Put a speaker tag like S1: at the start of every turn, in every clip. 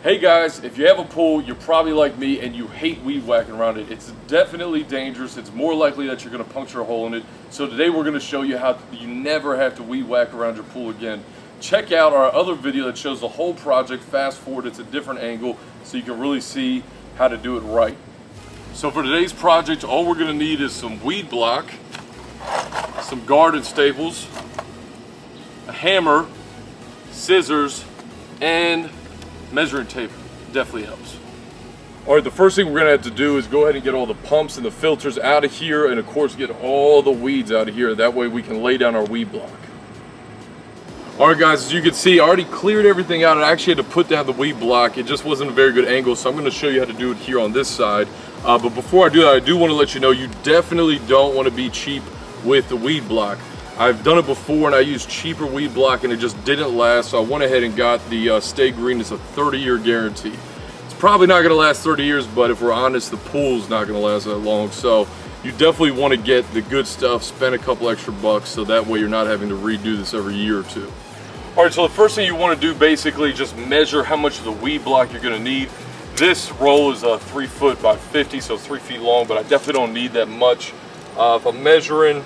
S1: Hey guys, if you have a pool, you're probably like me and you hate weed whacking around it. It's definitely dangerous. It's more likely that you're going to puncture a hole in it. So today we're going to show you how you never have to weed whack around your pool again. Check out our other video that shows the whole project. Fast forward, it's a different angle so you can really see how to do it right. So for today's project, all we're going to need is some weed block, some garden staples, a hammer, scissors, and measuring tape. Definitely helps. All right, the first thing we're gonna have to do is go ahead and get all the pumps and the filters out of here, and of course get all the weeds out of here. That way we can lay down our weed block. All right guys, as you can see, I already cleared everything out. I actually had to put down the weed block. It just wasn't a very good angle, so I'm gonna show you how to do it here on this side. But before I do that, I do wanna let you know you definitely don't wanna be cheap with the weed block. I've done it before and I used cheaper weed block and it just didn't last, so I went ahead and got the Stay Green. It's a 30-year guarantee. It's probably not gonna last 30 years, but if we're honest, the pool's not gonna last that long. So you definitely wanna get the good stuff, spend a couple extra bucks, so that way you're not having to redo this every year or two. All right, so the first thing you wanna do, basically just measure how much of the weed block you're gonna need. This roll is 3 foot by 50, so 3 feet long, but I definitely don't need that much. If I'm measuring,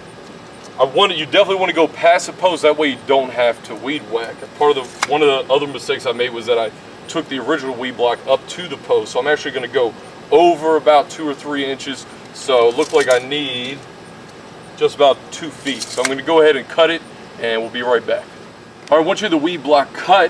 S1: you definitely want to go past the post, that way you don't have to weed whack. One of the other mistakes I made was that I took the original weed block up to the post, so I'm actually going to go over about 2 or 3 inches, so it looks like I need just about 2 feet. So I'm going to go ahead and cut it, and we'll be right back. All right, once you have the weed block cut,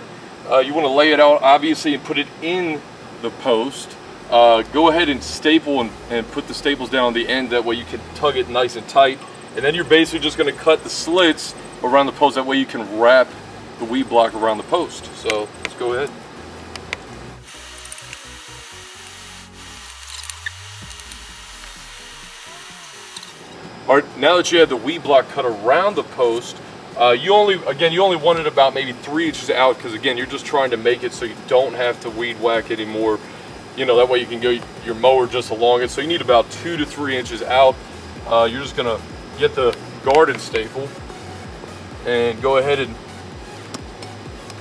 S1: you want to lay it out, obviously, and put it in the post. Go ahead and staple and put the staples down on the end, that way you can tug it nice and tight. And then you're basically just going to cut the slits around the post. That way you can wrap the weed block around the post. So let's go ahead. All right, now that you have the weed block cut around the post, you only want it about maybe 3 inches out, because again, you're just trying to make it so you don't have to weed whack anymore. You know, that way you can go your mower just along it. So you need about 2 to 3 inches out. You're just going to get the garden staple and go ahead and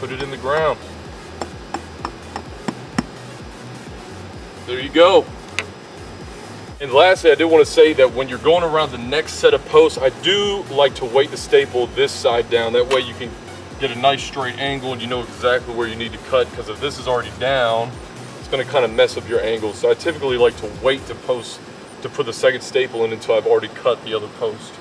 S1: put it in the ground. There you go. And lastly, I did want to say that when you're going around the next set of posts, I do like to weight the staple this side down. That way you can get a nice straight angle and you know exactly where you need to cut, because if this is already down, it's going to kind of mess up your angle. So I typically like to weight the post to put the second staple in until I've already cut the other post.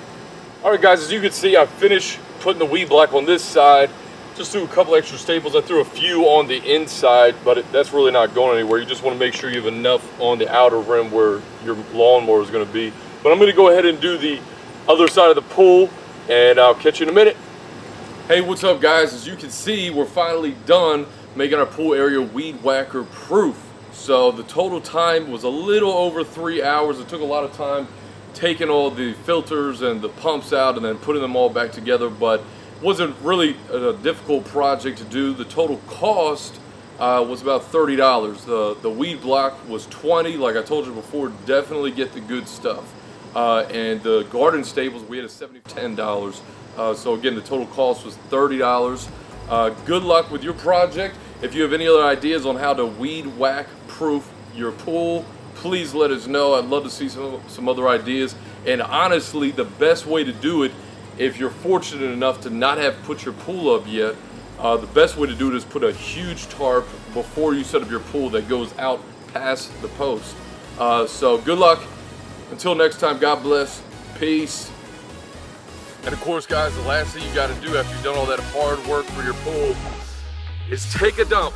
S1: All right guys, as you can see, I finished putting the weed block on this side. Just threw a couple extra staples. I threw a few on the inside, but that's really not going anywhere. You just want to make sure you have enough on the outer rim where your lawnmower is going to be. But I'm going to go ahead and do the other side of the pool, and I'll catch you in a minute. Hey, what's up guys? As you can see, we're finally done making our pool area weed whacker proof. So the total time was a little over 3 hours. It took a lot of time taking all the filters and the pumps out and then putting them all back together, but it wasn't really a difficult project to do. The total cost was about $30. The weed block was $20. Like I told you before, definitely get the good stuff. And the garden staples, we had a $10. So again, the total cost was $30. Good luck with your project. If you have any other ideas on how to weed whack proof your pool, please let us know. I'd love to see some other ideas. And honestly, the best way to do it, if you're fortunate enough to not have put your pool up yet, the best way to do it is put a huge tarp before you set up your pool that goes out past the post. So good luck. Until next time, God bless. Peace. And of course, guys, the last thing you got to do after you've done all that hard work for your pool is take a dump.